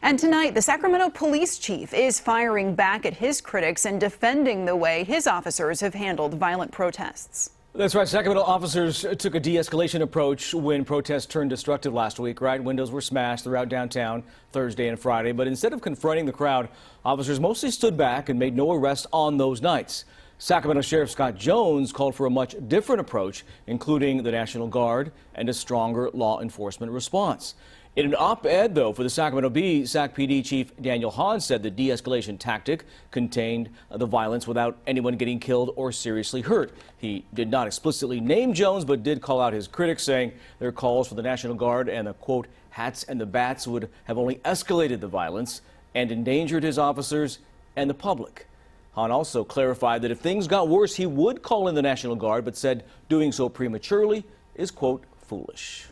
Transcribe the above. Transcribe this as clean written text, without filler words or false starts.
And tonight, the Sacramento police chief is firing back at his critics and defending the way his officers have handled violent protests. That's right. Sacramento officers took a de-escalation approach when protests turned destructive last week, right? Windows were smashed throughout downtown Thursday and Friday. But instead of confronting the crowd, officers mostly stood back and made no arrests on those nights. Sacramento Sheriff Scott Jones called for a much different approach, including the National Guard and a stronger law enforcement response. In an op-ed, though, for the Sacramento Bee, Sac PD Chief Daniel Hahn said the de-escalation tactic contained the violence without anyone getting killed or seriously hurt. He did not explicitly name Jones, but did call out his critics, saying their calls for the National Guard and the, quote, hats and the bats would have only escalated the violence and endangered his officers and the public. Hahn also clarified that if things got worse, he would call in the National Guard, but said doing so prematurely is, quote, foolish.